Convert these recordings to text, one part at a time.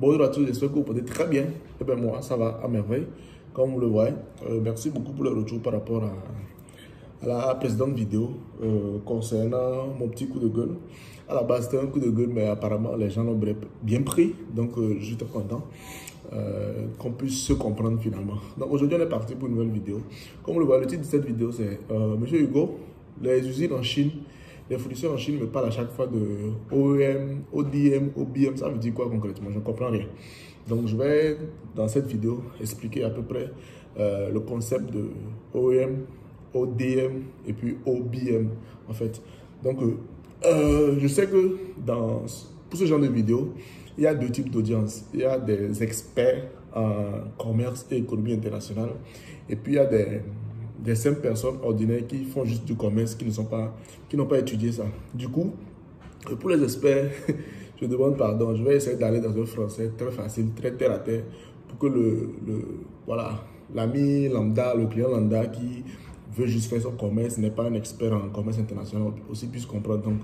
Bonjour à tous, j'espère que vous portez très bien. Eh bien moi, ça va à merveille, comme vous le voyez. Merci beaucoup pour le retour par rapport à la précédente vidéo concernant mon petit coup de gueule. À la base, c'était un coup de gueule, mais apparemment, les gens l'ont bien pris. Donc, je suis très content qu'on puisse se comprendre finalement. Donc, aujourd'hui, on est parti pour une nouvelle vidéo. Comme vous le voyez, le titre de cette vidéo, c'est Monsieur Hugo, les usines en Chine. Les fournisseurs en Chine me parlent à chaque fois de OEM, ODM, OBM. Ça veut dire quoi concrètement? Je ne comprends rien. Donc, je vais, dans cette vidéo, expliquer à peu près le concept de OEM, ODM et puis OBM, en fait. Donc, je sais que pour ce genre de vidéo, il y a deux types d'audience. Il y a des experts en commerce et économie internationale. Et puis, il y a des simples personnes ordinaires qui font juste du commerce, qui n'ont pas étudié ça. Du coup, pour les experts, je demande pardon. Je vais essayer d'aller dans un français très facile, très terre à terre, pour que voilà, l'ami lambda, le client lambda qui veut juste faire son commerce, n'est pas un expert en commerce international, aussi puisse comprendre. Donc,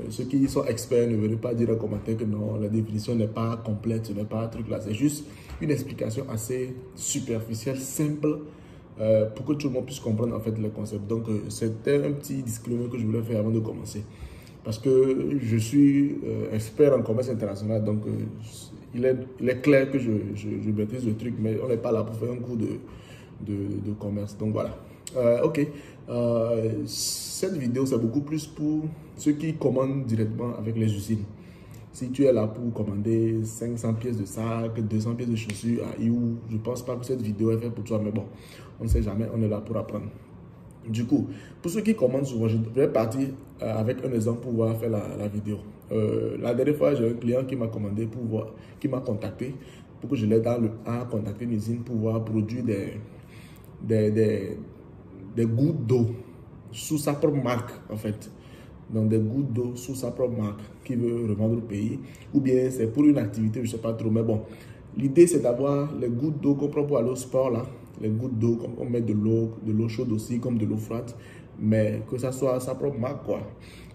ceux qui sont experts ne veulent pas dire en commentaire que non, la définition n'est pas complète, ce n'est pas un truc là. C'est juste une explication assez superficielle, simple, pour que tout le monde puisse comprendre en fait le concept. Donc, c'était un petit disclaimer que je voulais faire avant de commencer. Parce que je suis expert en commerce international, donc il est clair que je maîtrise le truc, mais on n'est pas là pour faire un cours de commerce. Donc voilà. Ok. Cette vidéo, c'est beaucoup plus pour ceux qui commandent directement avec les usines. Si tu es là pour commander 500 pièces de sac, 200 pièces de chaussures à IU, je ne pense pas que cette vidéo est faite pour toi, mais bon, on ne sait jamais, on est là pour apprendre. Du coup, pour ceux qui commandent souvent, je vais partir avec un exemple pour pouvoir faire la vidéo. La dernière fois, j'ai un client qui m'a commandé qui m'a contacté pour que je l'aide à contacter une usine pour pouvoir produire des gouttes d'eau sous sa propre marque, en fait. Donc, des gouttes d'eau sous sa propre marque qu'il veut revendre au pays. Ou bien, c'est pour une activité, je ne sais pas trop. Mais bon, l'idée, c'est d'avoir les gouttes d'eau qu'on prend pour aller au sport, là. Les gouttes d'eau, comme on met de l'eau chaude aussi, comme de l'eau froide. Mais que ça soit sa propre marque, quoi.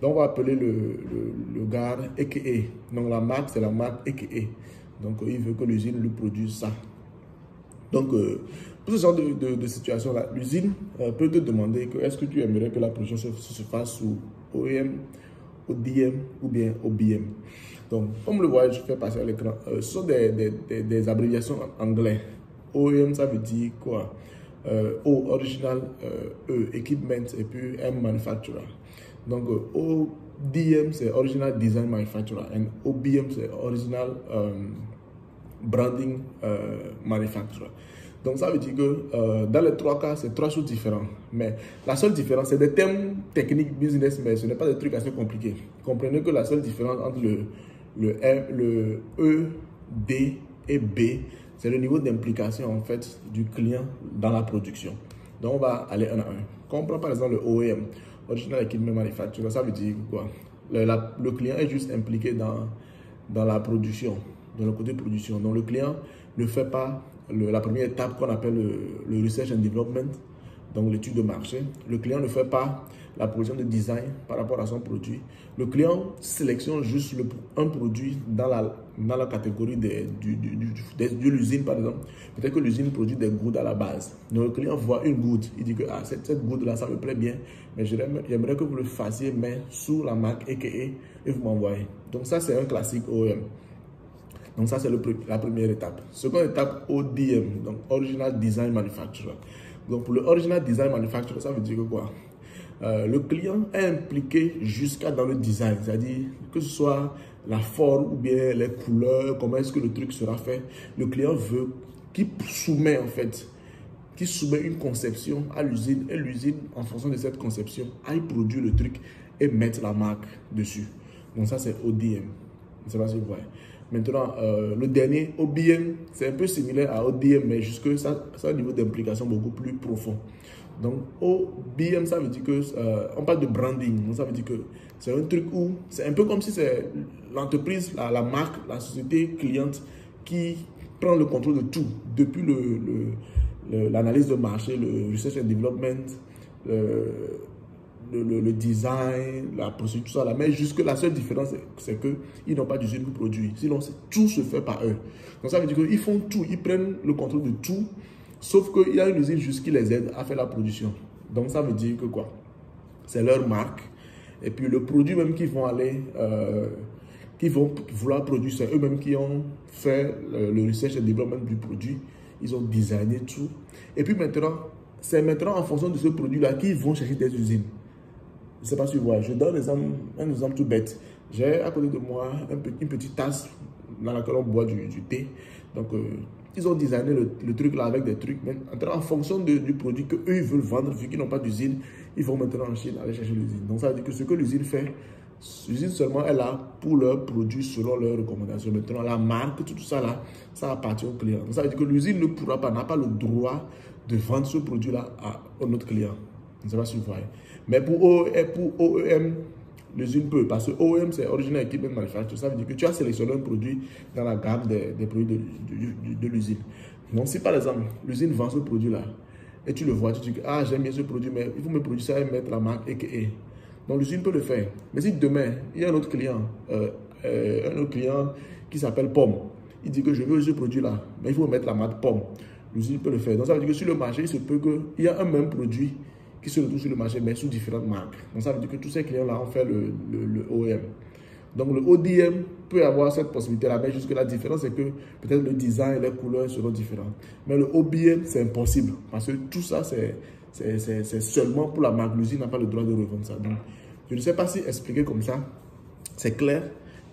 Donc, on va appeler le gars a.k.a. Donc, la marque, c'est la marque a.k.a. Donc, il veut que l'usine lui produise ça. Donc, pour ce genre de situation-là, l'usine peut te demander que est-ce que tu aimerais que la production se fasse sous OEM, ODM ou bien OBM. Donc, comme le voyez, je fais passer à l'écran. Ce sont des abréviations en anglais. OEM, ça veut dire quoi? O, Original, E, Equipment, et puis M, Manufacturer. Donc, ODM, c'est Original Design Manufacturer, et OBM, c'est Original Branding Manufacturer. Donc, ça veut dire que dans les trois cas, c'est trois choses différentes. Mais la seule différence, c'est des termes techniques business, mais ce n'est pas des trucs assez compliqués. Comprenez que la seule différence entre le E, D et B, c'est le niveau d'implication en fait du client dans la production. Donc, on va aller un à un. Quand on prend par exemple le OEM, Original Equipment Manufacturer, ça veut dire quoi? Le client est juste impliqué dans la production, dans le côté production. Donc, le client ne fait pas la première étape qu'on appelle le Research and Development, donc l'étude de marché. Le client ne fait pas la production de design par rapport à son produit. Le client sélectionne juste un produit dans la catégorie de l'usine, par exemple. Peut-être que l'usine produit des gouttes à la base. Donc le client voit une goutte. Il dit que ah, cette goutte-là, ça me plaît bien, mais j'aimerais que vous le fassiez, mais sous la marque a.k.a. et vous m'envoyez. Donc ça, c'est un classique OEM. Donc ça, c'est la première étape. Seconde étape, ODM, donc Original Design Manufacturer. Donc pour le Original Design Manufacturer, ça veut dire que quoi? Le client est impliqué jusqu'à dans le design, c'est-à-dire que ce soit la forme ou bien les couleurs, comment est-ce que le truc sera fait. Le client veut qu'il soumet en fait, qu'il soumet une conception à l'usine et l'usine, en fonction de cette conception, aille produire le truc et mettre la marque dessus. Donc ça, c'est ODM. Je ne sais pas si vous voyez. Maintenant, le dernier, OBM, c'est un peu similaire à ODM, mais jusque ça a un niveau d'implication beaucoup plus profond. Donc, OBM, ça veut dire que on parle de branding. Donc, ça veut dire que c'est un truc où c'est un peu comme si c'est l'entreprise, la marque, la société cliente qui prend le contrôle de tout, depuis l'analyse de marché, le research and development, le design, la procédure, tout ça là. Mais jusque la seule différence, c'est qu'ils n'ont pas d'usine pour produire. Sinon, tout se fait par eux. Donc ça veut dire qu'ils font tout, ils prennent le contrôle de tout, sauf qu'il y a une usine juste qui les aide à faire la production. Donc ça veut dire que quoi? C'est leur marque. Et puis le produit même qu'ils vont aller, qui vont vouloir produire, c'est eux-mêmes qui ont fait le research et développement du produit. Ils ont designé tout. Et puis maintenant, c'est maintenant en fonction de ce produit-là qu'ils vont chercher des usines. Je ne sais pas si vous voyez. Je donne un exemple tout bête. J'ai à côté de moi une petite tasse dans laquelle on boit du thé. Donc, ils ont designé le truc là avec des trucs. Mais en fonction du produit qu'eux ils veulent vendre, vu qu'ils n'ont pas d'usine, ils vont maintenant en Chine aller chercher l'usine. Donc, ça veut dire que ce que l'usine fait, l'usine seulement est là pour leurs produits selon leurs recommandations. Maintenant, la marque, tout ça là, ça appartient au client. Donc, ça veut dire que l'usine ne pourra pas, n'a pas le droit de vendre ce produit-là à notre client. Je ne sais pas si vous voyez. Mais pour OEM, l'usine peut. Parce que OEM, c'est Original Equipment Manufacturer. Ça veut dire que tu as sélectionné un produit dans la gamme des produits de l'usine. Donc, si par exemple, l'usine vend ce produit-là, et tu le vois, tu dis, ah, j'aime bien ce produit, mais il faut me produire ça et mettre la marque EKE. Donc, l'usine peut le faire. Mais si demain, il y a un autre client qui s'appelle Pomme, il dit que je veux ce produit-là, mais il faut mettre la marque Pomme. L'usine peut le faire. Donc, ça veut dire que sur le marché, il se peut qu'il y a un même produit qui se retrouve sur le marché, mais sous différentes marques. Donc, ça veut dire que tous ces clients-là ont fait le OEM. Donc, le ODM peut avoir cette possibilité-là, mais jusque la différence, c'est que peut-être le design et les couleurs seront différentes. Mais le OBM, c'est impossible, parce que tout ça, c'est seulement pour la marque. L'usine n'a pas le droit de revendre ça. Donc, je ne sais pas si expliquer comme ça, c'est clair.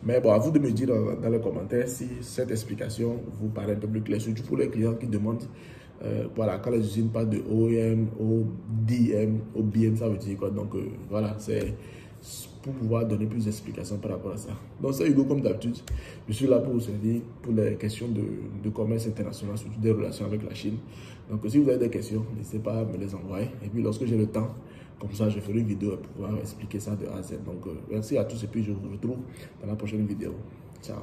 Mais bon, à vous de me dire dans les commentaires si cette explication vous paraît un peu plus claire, surtout pour les clients qui demandent, voilà, quand les usines parlent de OEM, ODM, OBM, ça veut dire quoi. Donc voilà, c'est pour pouvoir donner plus d'explications par rapport à ça. Donc c'est Hugo comme d'habitude, je suis là pour vous servir pour les questions de commerce international, surtout des relations avec la Chine. Donc si vous avez des questions, n'hésitez pas à me les envoyer. Et puis lorsque j'ai le temps, comme ça, je ferai une vidéo pour pouvoir expliquer ça de A à Z. Donc, merci à tous et puis je vous retrouve dans la prochaine vidéo. Ciao.